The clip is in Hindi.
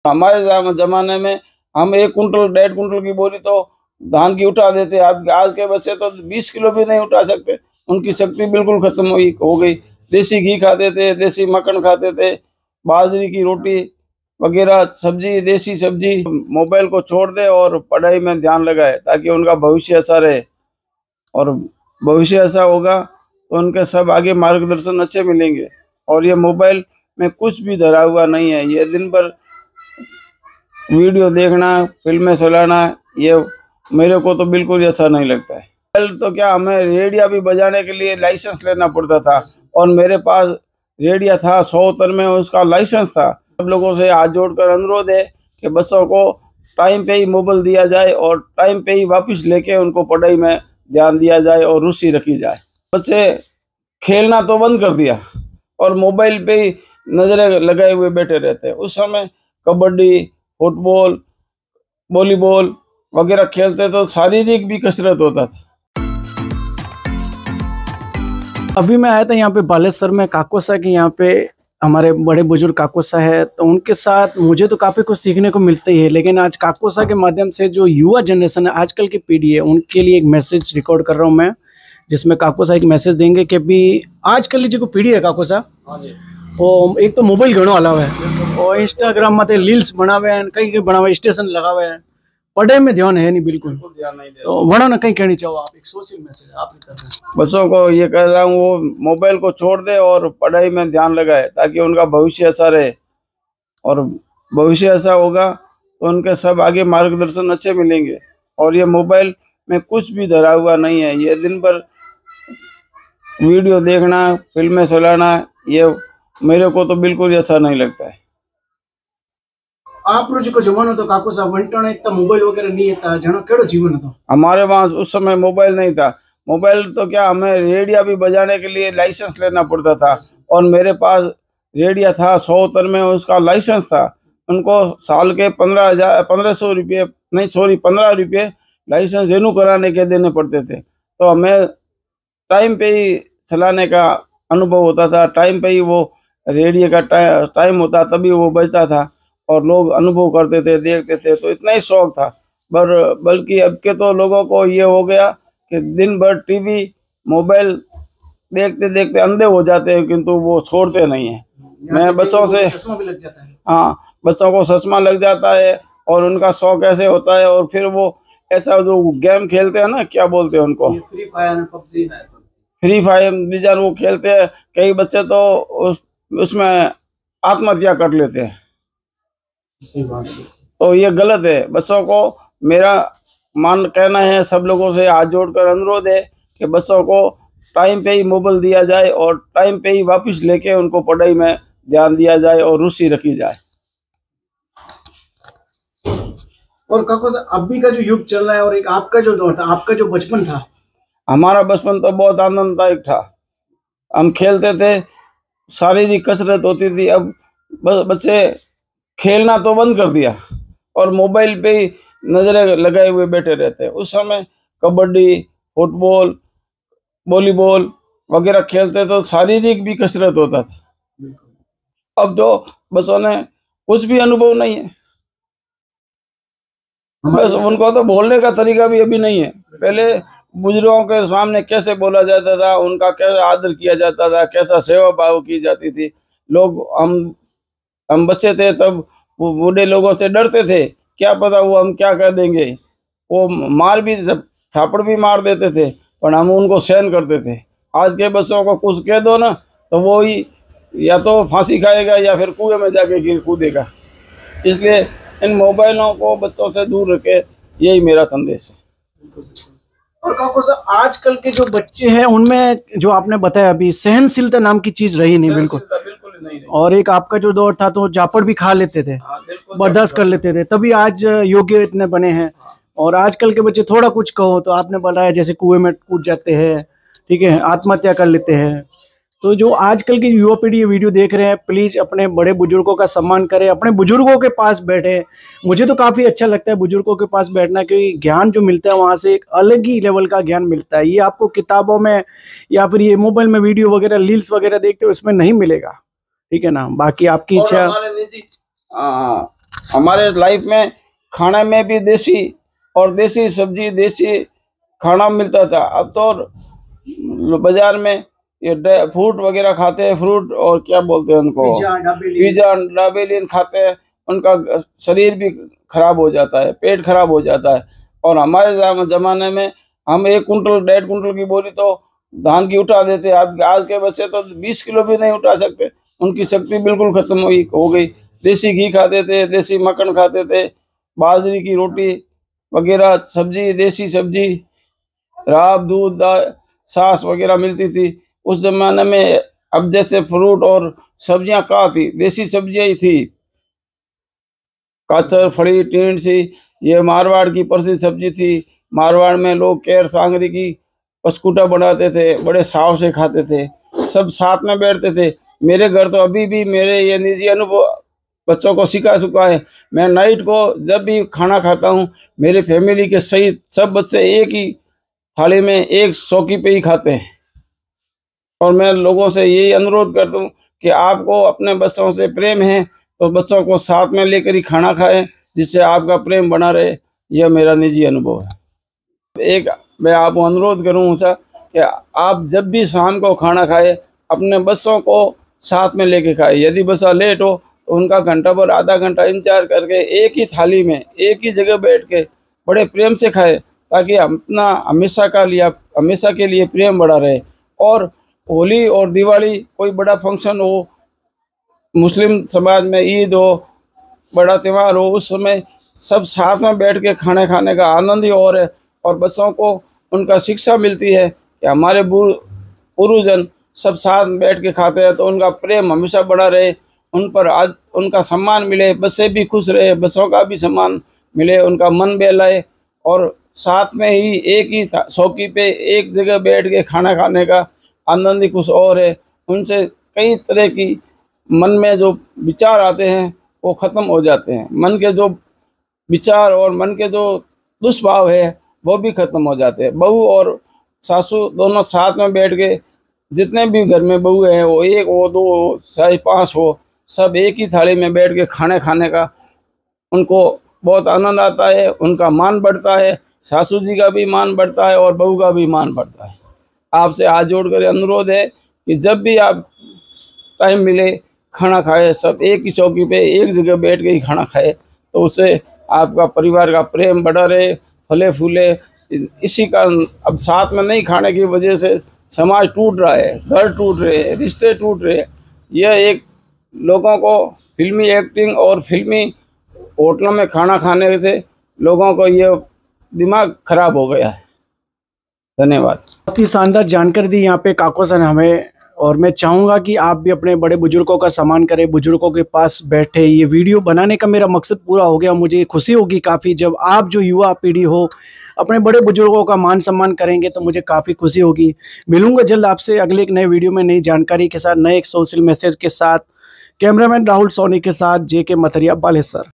हमारे जमाने में हम 1 कुंटल 1.5 कुंटल की बोरी तो धान की उठा देते। अब आज के बच्चे तो 20 किलो भी नहीं उठा सकते। उनकी शक्ति बिल्कुल खत्म हो गई। देसी घी खाते थे, देसी मक्खन खाते थे, बाजरी की रोटी वगैरह सब्जी, देसी सब्जी। मोबाइल को छोड़ दे और पढ़ाई में ध्यान लगाए ताकि उनका भविष्य अच्छा रहे। और भविष्य ऐसा होगा तो उनके सब आगे मार्गदर्शन अच्छे मिलेंगे। और ये मोबाइल में कुछ भी धरा हुआ नहीं है। ये दिन भर वीडियो देखना, फिल्में चलाना, ये मेरे को तो बिल्कुल अच्छा नहीं लगता है। पहले तो क्या हमें रेडिया भी बजाने के लिए लाइसेंस लेना पड़ता था और मेरे पास रेडिया था 100 में, उसका लाइसेंस था। सब लोगों से हाथ जोड़कर अनुरोध है कि बच्चों को टाइम पे ही मोबाइल दिया जाए और टाइम पे ही वापस लेके उनको पढ़ाई में ध्यान दिया जाए और रुचि रखी जाए। बच्चे खेलना तो बंद कर दिया और मोबाइल पे ही नजरें लगाए हुए बैठे रहते हैं। उस समय कबड्डी, फुटबॉल, वॉलीबॉल वगैरह खेलते तो शारीरिक भी कसरत होता था। अभी मैं आया था यहाँ पे बालेश्वर में काकोसा के यहाँ पे हमारे बड़े बुजुर्ग काकोसा है, तो उनके साथ मुझे तो काफ़ी कुछ सीखने को मिलता ही है। लेकिन आज काकोसा के माध्यम से जो युवा जनरेशन है, आजकल की पीढ़ी है, उनके लिए एक मैसेज रिकॉर्ड कर रहा हूँ मैं, जिसमें काकोसा एक मैसेज देंगे कि भी आजकल की जो पीढ़ी है काकोसा, वो एक तो मोबाइल घणो हलावे है और इंस्टाग्राम में रील्स बनावे हैं, कई बनावे, स्टेशन लगावे हैं, पढ़ाई में ध्यान है नहीं, बिल्कुल ध्यान नहीं दे। तो वड़ा ना कहीं कहनी चाहो आप, एक सोशल मैसेज आप कर रहे हैं। बच्चों को ये कह रहा हूँ वो मोबाइल को छोड़ दे और पढ़ाई में ध्यान लगाए ताकि उनका भविष्य अच्छा रहे। और भविष्य ऐसा होगा तो उनके सब आगे मार्गदर्शन अच्छे मिलेंगे। और ये मोबाइल में कुछ भी धरा हुआ नहीं है। ये दिन भर वीडियो देखना, फिल्में चलाना, ये मेरे को तो बिल्कुल अच्छा नहीं लगता है। आप जो जमानो तो काको सा वंटण इतना मोबाइल वगैरह नहीं था, जनो केड़ो जीवन था हमारे पास उस समय मोबाइल नहीं था। मोबाइल तो क्या हमें रेडिया भी बजाने के लिए लाइसेंस लेना पड़ता था और मेरे पास रेडिया था 100 में, उसका लाइसेंस था। उनको साल के 1500 रुपये नहीं, सॉरी 15 रुपये लाइसेंस रिन्यू कराने के देने पड़ते थे। तो हमें टाइम पे ही चलाने का अनुभव होता था। टाइम पे ही वो रेडियो का टाइम होता तभी वो बजता था और लोग अनुभव करते थे, देखते थे। तो इतना ही शौक था। बल्कि अब के तो लोगों को ये हो गया कि दिन भर टीवी, मोबाइल देखते देखते अंधे हो जाते हैं, किंतु वो छोड़ते नहीं है। मैं बच्चों से, चश्मा भी लग जाता है। हाँ, बच्चों को चश्मा लग जाता है और उनका शौक ऐसे होता है। और फिर वो ऐसा जो गेम खेलते हैं ना, क्या बोलते हैं उनको, free fire, PUBG, free fire बीजन वो खेलते हैं। कई बच्चे तो उसमें आत्महत्या कर लेते हैं। सही बात है। तो ये गलत है। बच्चों को मेरा कहना है, सब लोगों से हाथ जोड़कर अनुरोध है कि बच्चों को टाइम पे ही मोबाइल दिया जाए और टाइम पे ही वापस लेके उनको पढ़ाई में ध्यान दिया जाए और रुचि रखी जाए। और काको सा अभी का जो युग चल रहा है और एक आपका जो दौर था, आपका जो बचपन था, हमारा बचपन तो बहुत आनंददायक था। हम खेलते थे, शारीरिक कसरत होती थी। अब बच्चे खेलना तो बंद कर दिया और मोबाइल पे ही नजरें लगाए हुए बैठे रहते हैं। उस समय कबड्डी, फुटबॉल, वॉलीबॉल वगैरह खेलते तो शारीरिक भी कसरत होता था। अब तो बच्चों ने कुछ भी अनुभव नहीं है। बस उनको तो बोलने का तरीका भी अभी नहीं है। पहले बुजुर्गों के सामने कैसे बोला जाता था, उनका कैसा आदर किया जाता था, कैसा सेवा भाव की जाती थी। लोग हम बच्चे थे तब वो बूढ़े लोगों से डरते थे, क्या पता वो हम क्या कह देंगे। वो मार भी, थापड़ भी मार देते थे, पर हम उनको सहन करते थे। आज के बच्चों को कुछ कह दो ना तो वो ही या तो फांसी खाएगा या फिर कुएं में जाके गिर कूदेगा। इसलिए इन मोबाइलों को बच्चों से दूर रखे, यही मेरा संदेश है। और काको सा आजकल के जो बच्चे हैं उनमें जो आपने बताया अभी, सहनशीलता नाम की चीज रही नहीं, बिल्कुल नहीं। और एक आपका जो दौर था तो जापड़ भी खा लेते थे, बर्दाश्त कर लेते थे, तभी आज योग्य इतने बने हैं। और आजकल के बच्चे थोड़ा कुछ कहो तो आपने बताया जैसे कुएं में कूद जाते हैं, ठीक है, आत्महत्या कर लेते हैं। तो जो आजकल की युवा पीढ़ी ये वीडियो देख रहे हैं, प्लीज अपने बड़े बुजुर्गों का सम्मान करें, अपने बुजुर्गों के पास बैठे। मुझे तो काफी अच्छा लगता है बुजुर्गों के पास बैठना, क्योंकि ज्ञान जो मिलता है वहां से एक अलग ही लेवल का ज्ञान मिलता है। ये आपको किताबों में या फिर ये मोबाइल में वीडियो वगैरह, रील्स वगैरह देखते हो, इसमें नहीं मिलेगा, ठीक है ना। बाकी आपकी इच्छा। हमारे लाइफ में खाने में भी देसी और देसी सब्जी देसी खाना मिलता था। अब तो बाजार में ये फ्रूट वगैरह खाते हैं, फ्रूट और क्या बोलते हैं उनको, पिज्जा डाबेलिन खाते हैं, उनका शरीर भी खराब हो जाता है, पेट खराब हो जाता है। और हमारे जमाने में हम 1 कुंटल 1.5 कुंटल की बोरी तो धान की उठा देते। अब आज के बच्चे तो 20 किलो भी नहीं उठा सकते, उनकी शक्ति बिल्कुल खत्म हो गई। देसी घी खाते थे, देसी मक्खन खाते थे, बाजरी की रोटी वगैरह सब्जी, देसी सब्जी, राब दूध छाछ वगैरह मिलती थी उस जमाने में। अब जैसे फ्रूट और सब्जियां कहाँ थी, देसी सब्जियां ही थी। काचर, फड़ी, टींड सी, ये मारवाड़ की प्रसिद्ध सब्जी थी। मारवाड़ में लोग केर सांगरी की पसकुटा बनाते थे, बड़े साव से खाते थे, सब साथ में बैठते थे। मेरे घर तो अभी भी मेरे ये निजी अनुभव बच्चों को सिखा चुका है। मैं नाइट को जब भी खाना खाता हूँ, मेरे फैमिली के सहित सब बच्चे एक ही थाली में एक चौकी पे ही खाते हैं। और मैं लोगों से यही अनुरोध करता हूँ कि आपको अपने बच्चों से प्रेम है तो बच्चों को साथ में लेकर ही खाना खाएं, जिससे आपका प्रेम बना रहे। यह मेरा निजी अनुभव है। एक मैं आपको अनुरोध करूँगा कि आप जब भी शाम को खाना खाएं, अपने बच्चों को साथ में लेके खाएं। यदि बच्चा लेट हो तो उनका घंटा भर आधा घंटा इंतजार करके एक ही थाली में एक ही जगह बैठ के बड़े प्रेम से खाए, ताकि अपना हमेशा के लिए प्रेम बढ़ा रहे। और होली और दिवाली कोई बड़ा फंक्शन हो, मुस्लिम समाज में ईद हो, बड़ा त्यौहार हो, उस समय सब साथ में बैठ के खाने खाने का आनंद ही और है। और बच्चों को उनका शिक्षा मिलती है कि हमारे पूर्वजन सब साथ में बैठ के खाते हैं, तो उनका प्रेम हमेशा बना रहे, उन पर आज उनका सम्मान मिले, बच्चे भी खुश रहे, बच्चों का भी सम्मान मिले, उनका मन बहलाए। और साथ में ही एक ही चौकी पे एक जगह बैठ के खाना खाने का आनंद ही कुछ और है। उनसे कई तरह की मन में जो विचार आते हैं वो ख़त्म हो जाते हैं। मन के जो विचार और मन के जो दुष्भाव है वो भी ख़त्म हो जाते हैं। बहू और सासू दोनों साथ में बैठ के, जितने भी घर में बहू हैं, वो 1 हो, 2 हो, चाहे 5 हो, सब एक ही थाली में बैठ के खाने खाने का उनको बहुत आनंद आता है। उनका मान बढ़ता है, सासू जी का भी मान बढ़ता है और बहू का भी मान बढ़ता है। आपसे हाथ जोड़कर अनुरोध है कि जब भी आप टाइम मिले खाना खाए, सब एक ही चौकी पे एक जगह बैठ के ही खाना खाए, तो उससे आपका परिवार का प्रेम बढ़ा रहे, फले फूले। इसी कारण अब साथ में नहीं खाने की वजह से समाज टूट रहा है, घर टूट रहे हैं, रिश्ते टूट रहे हैं। यह एक लोगों को फिल्मी एक्टिंग और फिल्मी होटलों में खाना खाने से लोगों को ये दिमाग खराब हो गया है। धन्यवाद। बहुत ही शानदार जानकारी दी यहाँ पे काको सर ने हमें, और मैं चाहूँगा कि आप भी अपने बड़े बुजुर्गों का सम्मान करें, बुजुर्गों के पास बैठे। ये वीडियो बनाने का मेरा मकसद पूरा हो गया। मुझे खुशी होगी काफ़ी जब आप जो युवा पीढ़ी हो अपने बड़े बुजुर्गों का मान सम्मान करेंगे, तो मुझे काफ़ी खुशी होगी। मिलूंगा जल्द आपसे अगले एक नए वीडियो में नई जानकारी के साथ, नए एक सोशल मैसेज के साथ। कैमरामैन राहुल सोनी के साथ JK मथरिया, बालेश्वर।